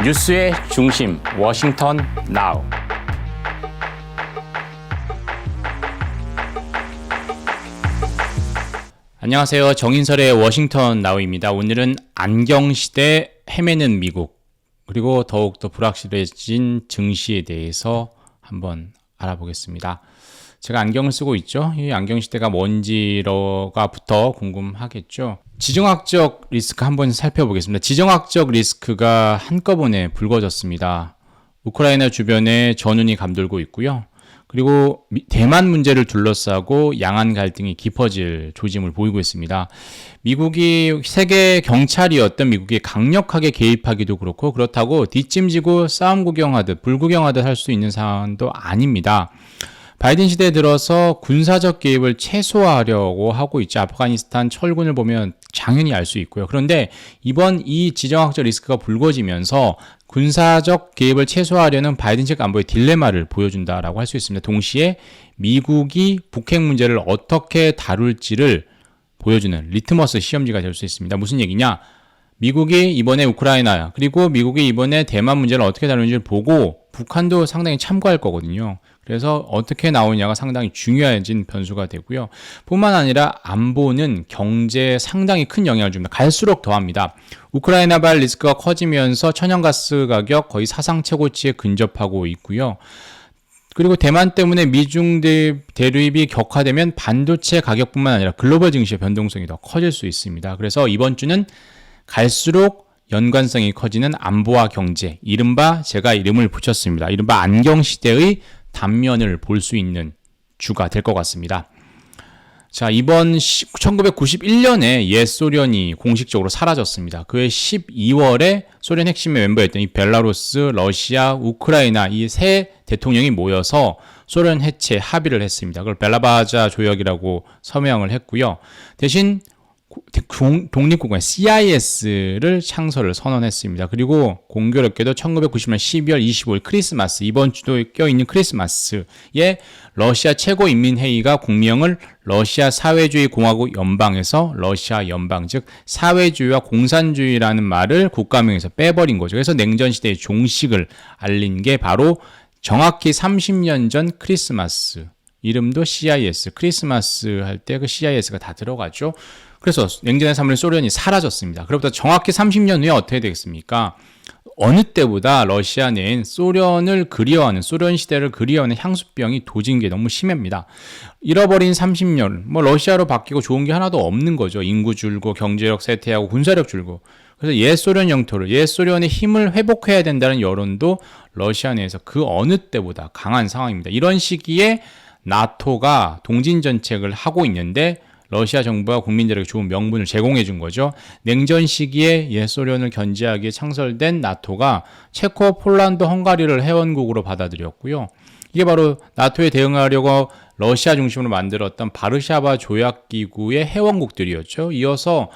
뉴스의 중심, 워싱턴 나우. 안녕하세요. 정인설의 워싱턴 나우입니다. 오늘은 안경시대 헤매는 미국, 그리고 더욱더 불확실해진 증시에 대해서 한번 알아보겠습니다. 제가 안경을 쓰고 있죠. 이 안경시대가 뭔지가부터 궁금하겠죠. 지정학적 리스크 한번 살펴보겠습니다. 지정학적 리스크가 한꺼번에 불거졌습니다. 우크라이나 주변에 전운이 감돌고 있고요. 그리고 대만 문제를 둘러싸고 양안 갈등이 깊어질 조짐을 보이고 있습니다. 미국이 세계 경찰이었던 미국이 강력하게 개입하기도 그렇고, 그렇다고 뒷짐지고 싸움 구경하듯 불구경하듯 할 수 있는 상황도 아닙니다. 바이든 시대에 들어서 군사적 개입을 최소화하려고 하고 있죠. 아프가니스탄 철군을 보면 당연히 알 수 있고요. 그런데 이번 이 지정학적 리스크가 불거지면서 군사적 개입을 최소화하려는 바이든 식 안보의 딜레마를 보여준다라고 할 수 있습니다. 동시에 미국이 북핵 문제를 어떻게 다룰지를 보여주는 리트머스 시험지가 될 수 있습니다. 무슨 얘기냐? 미국이 이번에 우크라이나, 그리고 미국이 이번에 대만 문제를 어떻게 다루는지를 보고 북한도 상당히 참고할 거거든요. 그래서 어떻게 나오냐가 상당히 중요해진 변수가 되고요. 뿐만 아니라 안보는 경제에 상당히 큰 영향을 줍니다. 갈수록 더합니다. 우크라이나발 리스크가 커지면서 천연가스 가격 거의 사상 최고치에 근접하고 있고요. 그리고 대만 때문에 미중 대립이 격화되면 반도체 가격뿐만 아니라 글로벌 증시의 변동성이 더 커질 수 있습니다. 그래서 이번 주는 갈수록 연관성이 커지는 안보와 경제, 이른바 제가 이름을 붙였습니다. 이른바 안경시대의 단면을 볼 수 있는 주가 될 것 같습니다. 자, 이번 1991년에 옛 소련이 공식적으로 사라졌습니다. 그해 12월에 소련 핵심의 멤버였던 이 벨라루스, 러시아, 우크라이나 이 세 대통령이 모여서 소련 해체 합의를 했습니다. 그걸 벨라바자 조약이라고 서명을 했고요. 대신 독립국가 CIS를 창설을 선언했습니다. 그리고 공교롭게도 1990년 12월 25일 크리스마스, 이번 주도 껴있는 크리스마스에 러시아 최고인민회의가 국명을 러시아 사회주의 공화국 연방에서 러시아 연방, 즉 사회주의와 공산주의라는 말을 국가명에서 빼버린 거죠. 그래서 냉전시대의 종식을 알린 게 바로 정확히 30년 전 크리스마스, 이름도 CIS, 크리스마스 할 때 그 CIS가 다 들어가죠. 그래서 냉전의 3일 소련이 사라졌습니다. 그로부터 정확히 30년 후에 어떻게 되겠습니까? 어느 때보다 러시아 내엔 소련을 그리워하는, 소련 시대를 그리워하는 향수병이 도진 게 너무 심합니다. 잃어버린 30년, 러시아로 바뀌고 좋은 게 하나도 없는 거죠. 인구 줄고, 경제력 쇠퇴하고, 군사력 줄고. 그래서 옛 소련 영토를, 옛 소련의 힘을 회복해야 된다는 여론도 러시아 내에서 그 어느 때보다 강한 상황입니다. 이런 시기에 나토가 동진 정책을 하고 있는데, 러시아 정부가 국민들에게 좋은 명분을 제공해 준 거죠. 냉전 시기에 옛 소련을 견제하기에 창설된 나토가 체코, 폴란드, 헝가리를 회원국으로 받아들였고요. 이게 바로 나토에 대응하려고 러시아 중심으로 만들었던 바르샤바 조약기구의 회원국들이었죠. 이어서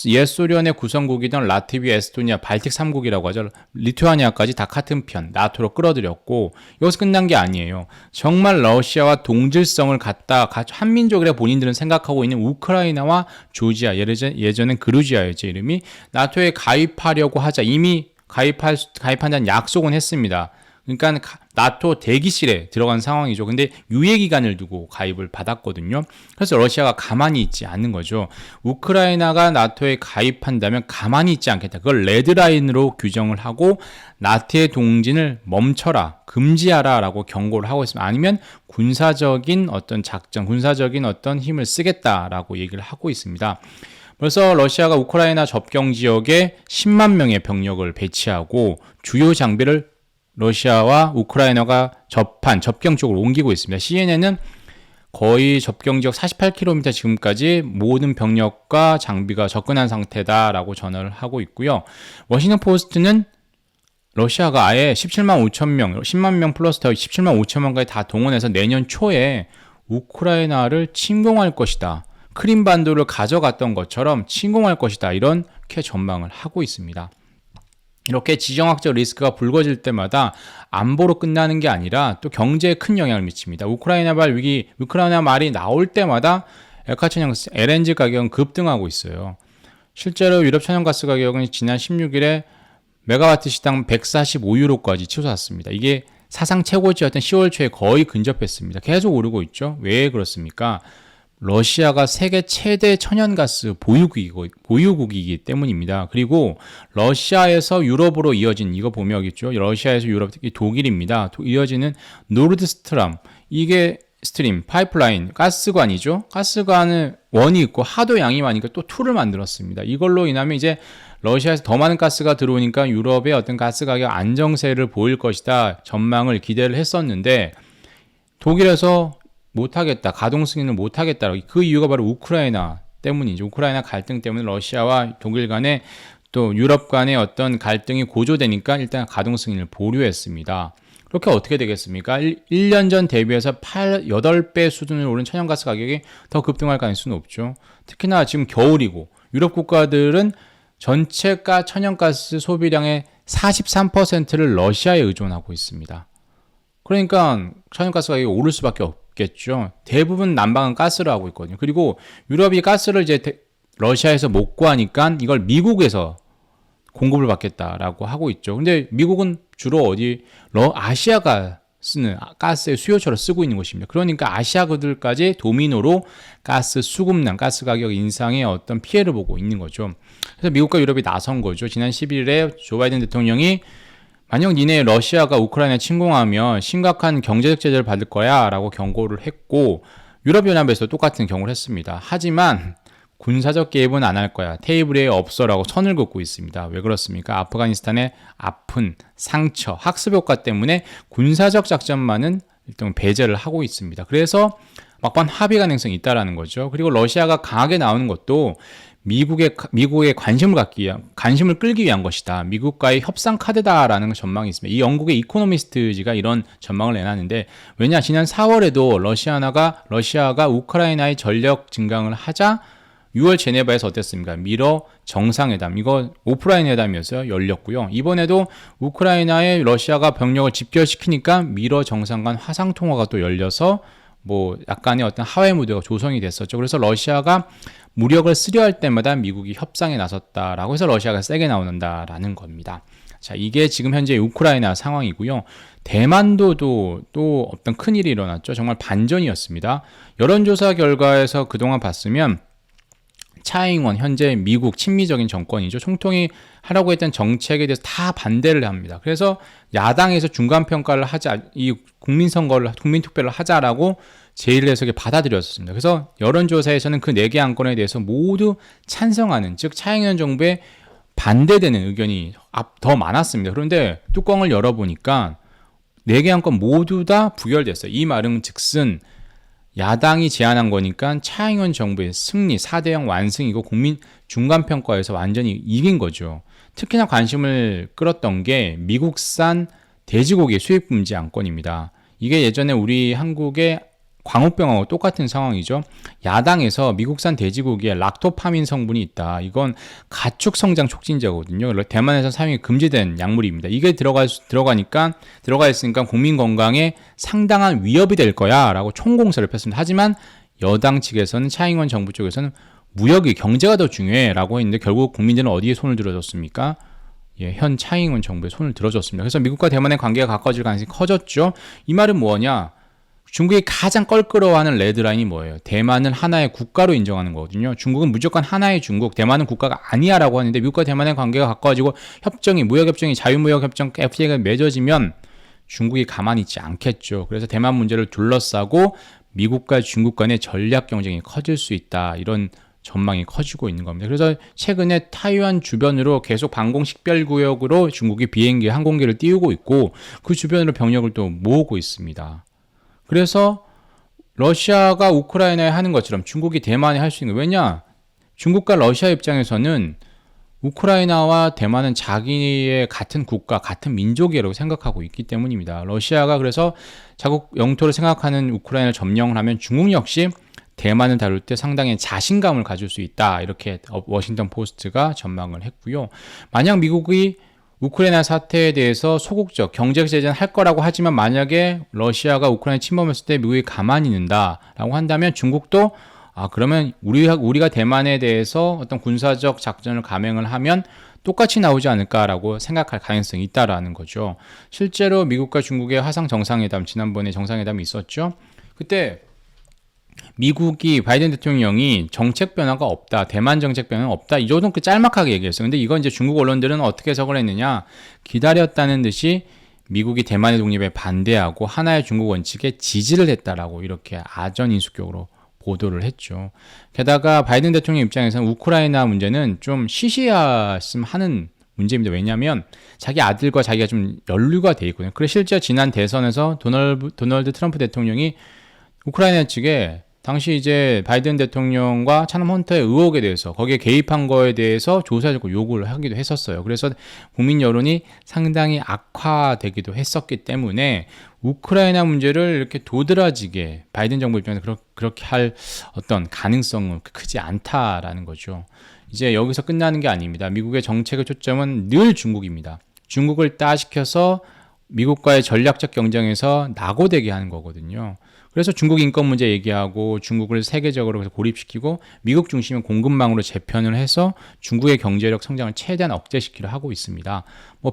옛 소련의 구성국이던 라트비아, 에스토니아, 발틱 3국이라고 하죠. 리투아니아까지 다 같은 편, 나토로 끌어들였고, 여기서 끝난 게 아니에요. 정말 러시아와 동질성을 갖다 한민족이라 본인들은 생각하고 있는 우크라이나와 조지아, 예전엔 그루지아였죠, 이름이. 나토에 가입하려고 하자 이미 가입한다는 약속은 했습니다. 그러니까 나토 대기실에 들어간 상황이죠. 근데 유예 기간을 두고 가입을 받았거든요. 그래서 러시아가 가만히 있지 않는 거죠. 우크라이나가 나토에 가입한다면 가만히 있지 않겠다. 그걸 레드라인으로 규정을 하고 나토의 동진을 멈춰라, 금지하라라고 경고를 하고 있습니다. 아니면 군사적인 어떤 작전, 군사적인 어떤 힘을 쓰겠다라고 얘기를 하고 있습니다. 벌써 러시아가 우크라이나 접경 지역에 10만 명의 병력을 배치하고 주요 장비를 러시아와 우크라이나가 접경 쪽으로 옮기고 있습니다. CNN은 거의 접경 지역 48km 지금까지 모든 병력과 장비가 접근한 상태다라고 전화를 하고 있고요. 워싱턴 포스트는 러시아가 아예 17만 5천 명, 10만 명 플러스 더 17만 5천 명까지 다 동원해서 내년 초에 우크라이나를 침공할 것이다. 크림반도를 가져갔던 것처럼 침공할 것이다. 이렇게 전망을 하고 있습니다. 이렇게 지정학적 리스크가 불거질 때마다 안보로 끝나는 게 아니라 또 경제에 큰 영향을 미칩니다. 우크라이나발 위기, 우크라이나 말이 나올 때마다 액화천연가스, LNG 가격은 급등하고 있어요. 실제로 유럽 천연가스 가격은 지난 16일에 메가와트 시당 145유로까지 치솟았습니다. 이게 사상 최고치였던 10월 초에 거의 근접했습니다. 계속 오르고 있죠. 왜 그렇습니까? 러시아가 세계 최대 천연가스 보유국이기 때문입니다. 그리고 러시아에서 유럽으로 이어진, 이거 보면 여기죠. 러시아에서 유럽, 특히 독일입니다. 이어지는 노르드스트람, 이게 스트림, 파이프라인, 가스관이죠. 가스관은 원이 있고 하도 양이 많으니까 또 2를 만들었습니다. 이걸로 인하면 이제 러시아에서 더 많은 가스가 들어오니까 유럽의 어떤 가스 가격 안정세를 보일 것이다 전망을 기대를 했었는데, 독일에서 못하겠다, 가동 승인을 못하겠다. 그 이유가 바로 우크라이나 때문이죠. 우크라이나 갈등 때문에 러시아와 독일 간의 또 유럽 간의 어떤 갈등이 고조되니까 일단 가동 승인을 보류했습니다. 그렇게 어떻게 되겠습니까? 1년 전 대비해서 8배 수준으로 오른 천연가스 가격이 더 급등할 가능성은 없죠. 특히나 지금 겨울이고 유럽 국가들은 전체가 천연가스 소비량의 43%를 러시아에 의존하고 있습니다. 그러니까 천연가스 가격이 오를 수밖에 없겠죠. 대부분 난방은 가스로 하고 있거든요. 그리고 유럽이 가스를 이제 러시아에서 못 구하니까 이걸 미국에서 공급을 받겠다라고 하고 있죠. 근데 미국은 주로 아시아가 쓰는 가스의 수요처로 쓰고 있는 것입니다. 그러니까 아시아들까지 도미노로 가스 수급난, 가스 가격 인상의 어떤 피해를 보고 있는 거죠. 그래서 미국과 유럽이 나선 거죠. 지난 11일에 조 바이든 대통령이 만약 니네 러시아가 우크라이나 침공하면 심각한 경제적 제재를 받을 거야 라고 경고를 했고, 유럽연합에서 똑같은 경고를 했습니다. 하지만 군사적 개입은 안 할 거야, 테이블 위에 없어라고 선을 긋고 있습니다. 왜 그렇습니까? 아프가니스탄의 아픈 상처, 학습 효과 때문에 군사적 작전만은 일단 배제를 하고 있습니다. 그래서 막판 합의 가능성이 있다라는 거죠. 그리고 러시아가 강하게 나오는 것도 미국의 관심을 끌기 위한 것이다. 미국과의 협상 카드다라는 전망이 있습니다. 이 영국의 이코노미스트지가 이런 전망을 내놨는데, 왜냐, 지난 4월에도 러시아가 우크라이나의 전력 증강을 하자 6월 제네바에서 어땠습니까? 미러 정상회담, 이거 오프라인 회담이었어요. 열렸고요. 이번에도 우크라이나에 러시아가 병력을 집결시키니까 미러 정상 간 화상통화가 또 열려서 뭐 약간의 어떤 하회 무대가 조성이 됐었죠. 그래서 러시아가 무력을 쓰려 할 때마다 미국이 협상에 나섰다라고 해서 러시아가 세게 나온다라는 겁니다. 자, 이게 지금 현재 우크라이나 상황이고요. 대만도 또 어떤 큰일이 일어났죠. 정말 반전이었습니다. 여론조사 결과에서 그동안 봤으면 차잉원, 현재 미국 친미적인 정권이죠. 총통이 하라고 했던 정책에 대해서 다 반대를 합니다. 그래서 야당에서 중간평가를 하자, 이 국민투표를 하자라고 제1해석에 받아들였습니다. 그래서 여론조사에서는 그 4개 안건에 대해서 모두 찬성하는, 즉 차잉원 정부에 반대되는 의견이 더 많았습니다. 그런데 뚜껑을 열어보니까 4개 안건 모두 다 부결됐어요. 이 말은 즉슨 야당이 제안한 거니까 차잉원 정부의 승리, 4대0 완승이고 국민 중간평가에서 완전히 이긴 거죠. 특히나 관심을 끌었던 게 미국산 돼지고기 수입 금지 안건입니다. 이게 예전에 우리 한국의 광우병하고 똑같은 상황이죠. 야당에서 미국산 돼지고기에 락토파민 성분이 있다. 이건 가축 성장 촉진제거든요. 대만에서 사용이 금지된 약물입니다. 이게 들어가 있으니까 국민 건강에 상당한 위협이 될 거야라고 총공세를 폈습니다. 하지만 여당 측에서는, 차잉원 정부 쪽에서는 무역이, 경제가 더 중요해라고 했는데 결국 국민들은 어디에 손을 들어줬습니까? 현 차잉원 정부에 손을 들어줬습니다. 그래서 미국과 대만의 관계가 가까워질 가능성이 커졌죠. 이 말은 뭐냐? 중국이 가장 껄끄러워하는 레드라인이 뭐예요? 대만을 하나의 국가로 인정하는 거거든요. 중국은 무조건 하나의 중국, 대만은 국가가 아니야 라고 하는데, 미국과 대만의 관계가 가까워지고 무역협정이 자유무역협정 FTA가 맺어지면 중국이 가만히 있지 않겠죠. 그래서 대만 문제를 둘러싸고 미국과 중국 간의 전략 경쟁이 커질 수 있다, 이런 전망이 커지고 있는 겁니다. 그래서 최근에 타이완 주변으로 계속 방공식별구역으로 중국이 비행기, 항공기를 띄우고 있고 그 주변으로 병력을 또 모으고 있습니다. 그래서 러시아가 우크라이나에 하는 것처럼 중국이 대만에 할 수 있는 거예요. 왜냐? 중국과 러시아 입장에서는 우크라이나와 대만은 자기의 같은 국가, 같은 민족이라고 생각하고 있기 때문입니다. 러시아가 그래서 자국 영토를 생각하는 우크라이나를 점령을 하면 중국 역시 대만을 다룰 때 상당히 자신감을 가질 수 있다, 이렇게 워싱턴 포스트가 전망을 했고요. 만약 미국이 우크라이나 사태에 대해서 소극적 경제적 제재는 할 거라고 하지만, 만약에 러시아가 우크라이나 침범했을 때 미국이 가만히 있는다라고 한다면 중국도 그러면 우리가 대만에 대해서 어떤 군사적 작전을 감행을 하면 똑같이 나오지 않을까라고 생각할 가능성이 있다라는 거죠. 실제로 미국과 중국의 화상 정상회담, 지난번에 정상회담이 있었죠. 그때 미국이 바이든 대통령이 정책 변화가 없다, 대만 정책 변화는 없다, 이 정도 짤막하게 얘기했어요. 근데 이건 이제 중국 언론들은 어떻게 해석을 했느냐, 기다렸다는 듯이 미국이 대만의 독립에 반대하고 하나의 중국 원칙에 지지를 했다라고 이렇게 아전인수격으로 보도를 했죠. 게다가 바이든 대통령 입장에서는 우크라이나 문제는 좀 시시했으면 하는 문제입니다. 왜냐하면 자기 아들과 자기가 좀 연루가 돼 있거든요. 그래서 실제 지난 대선에서 도널드 트럼프 대통령이 우크라이나 측에 당시 이제 바이든 대통령과 차남 헌터의 의혹에 대해서 거기에 개입한 거에 대해서 조사하고 요구를 하기도 했었어요. 그래서 국민 여론이 상당히 악화되기도 했었기 때문에 우크라이나 문제를 이렇게 도드라지게 바이든 정부 입장에서 그렇게 할 어떤 가능성은 크지 않다라는 거죠. 이제 여기서 끝나는 게 아닙니다. 미국의 정책의 초점은 늘 중국입니다. 중국을 따시켜서 미국과의 전략적 경쟁에서 낙오되게 하는 거거든요. 그래서 중국 인권 문제 얘기하고 중국을 세계적으로 고립시키고 미국 중심의 공급망으로 재편을 해서 중국의 경제력 성장을 최대한 억제시키려 하고 있습니다.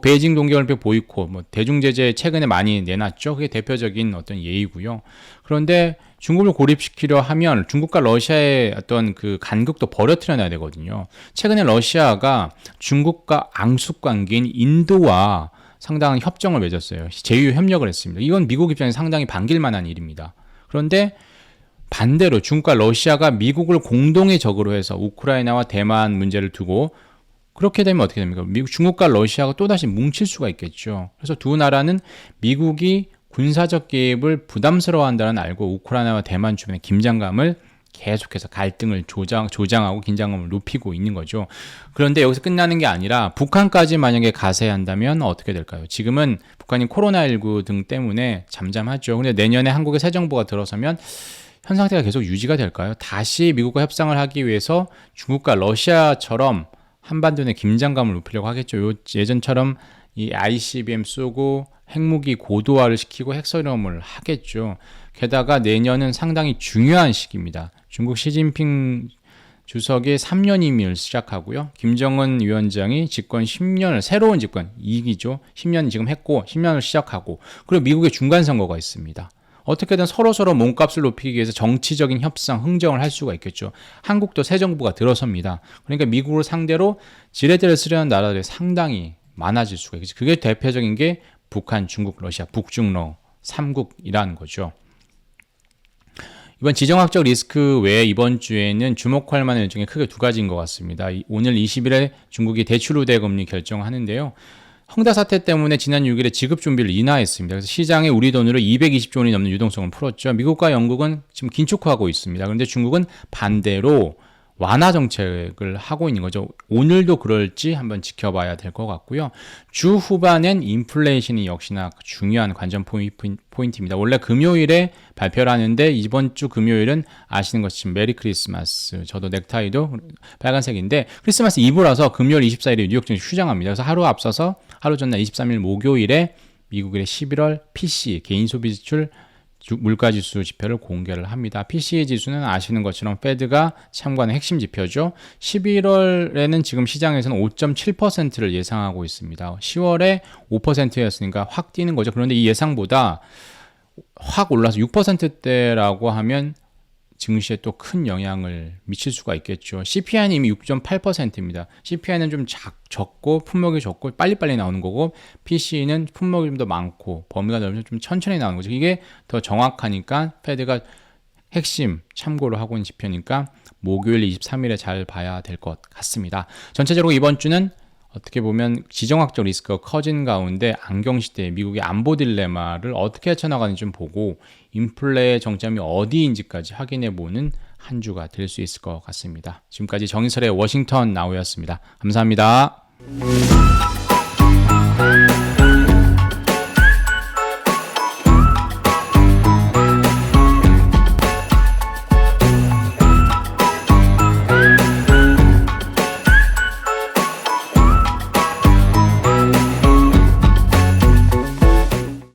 베이징 동계올림픽 보이콧, 대중 제재 최근에 많이 내놨죠. 그게 대표적인 어떤 예이고요. 그런데 중국을 고립시키려 하면 중국과 러시아의 어떤 그 간극도 버려뜨려 놔야 되거든요. 최근에 러시아가 중국과 앙숙 관계인 인도와 상당한 협정을 맺었어요. 제휴 협력을 했습니다. 이건 미국 입장에서 상당히 반길 만한 일입니다. 그런데 반대로 중국과 러시아가 미국을 공동의 적으로 해서 우크라이나와 대만 문제를 두고 그렇게 되면 어떻게 됩니까? 중국과 러시아가 또다시 뭉칠 수가 있겠죠. 그래서 두 나라는 미국이 군사적 개입을 부담스러워한다는 알고 우크라이나와 대만 주변의 긴장감을 계속해서 갈등을 조장하고 긴장감을 높이고 있는 거죠. 그런데 여기서 끝나는 게 아니라 북한까지 만약에 가세한다면 어떻게 될까요? 지금은 북한이 코로나19 등 때문에 잠잠하죠. 근데 내년에 한국의 새 정부가 들어서면 현 상태가 계속 유지가 될까요? 다시 미국과 협상을 하기 위해서 중국과 러시아처럼 한반도 내 긴장감을 높이려고 하겠죠. 예전처럼 이 ICBM 쏘고 핵무기 고도화를 시키고 핵실험을 하겠죠. 게다가 내년은 상당히 중요한 시기입니다. 중국 시진핑 주석이 3년 임기를 시작하고요. 김정은 위원장이 집권 10년을 새로운 집권 2기죠. 10년 지금 했고 10년을 시작하고 그리고 미국의 중간선거가 있습니다. 어떻게든 서로 몸값을 높이기 위해서 정치적인 협상, 흥정을 할 수가 있겠죠. 한국도 새 정부가 들어섭니다. 그러니까 미국을 상대로 지레대를 쓰려는 나라들이 상당히 많아질 수가 있겠죠. 그게 대표적인 게 북한, 중국, 러시아, 북중러 3국이라는 거죠. 이번 지정학적 리스크 외에 이번 주에는 주목할 만한 일정이 크게 두 가지인 것 같습니다. 오늘 20일에 중국이 대출 우대 금리 결정하는데요. 헝다 사태 때문에 지난 6일에 지급 준비를 인하했습니다. 그래서 시장에 우리 돈으로 220조 원이 넘는 유동성을 풀었죠. 미국과 영국은 지금 긴축하고 있습니다. 그런데 중국은 반대로 완화 정책을 하고 있는 거죠. 오늘도 그럴지 한번 지켜봐야 될 것 같고요. 주 후반엔 인플레이션이 역시나 중요한 관전 포인트입니다. 원래 금요일에 발표를 하는데 이번 주 금요일은 아시는 것처럼 메리 크리스마스, 저도 넥타이도 빨간색인데 크리스마스 이브라서 금요일 24일에 뉴욕 증시 휴장합니다. 그래서 하루 앞서서 하루 전날 23일 목요일에 미국의 11월 PC 개인 소비 지출 물가지수 지표를 공개를 합니다. PCE 지수는 아시는 것처럼 페드가 참고하는 핵심 지표죠. 11월에는 지금 시장에서는 5.7%를 예상하고 있습니다. 10월에 5%였으니까 확 뛰는 거죠. 그런데 이 예상보다 확 올라서 6%대라고 하면 증시에 또 큰 영향을 미칠 수가 있겠죠. CPI는 이미 6.8%입니다. CPI는 좀 적고 품목이 적고 빨리빨리 나오는 거고 PCE는 품목이 좀 더 많고 범위가 넓으면 좀 천천히 나오는 거죠. 이게 더 정확하니까 패드가 핵심 참고로 하고 있는 지표니까 목요일 23일에 잘 봐야 될 것 같습니다. 전체적으로 이번 주는 어떻게 보면 지정학적 리스크가 커진 가운데 안경시대 미국의 안보 딜레마를 어떻게 헤쳐나가는지 좀 보고 인플레의 정점이 어디인지까지 확인해보는 한 주가 될 수 있을 것 같습니다. 지금까지 정인설의 워싱턴 나우였습니다. 감사합니다.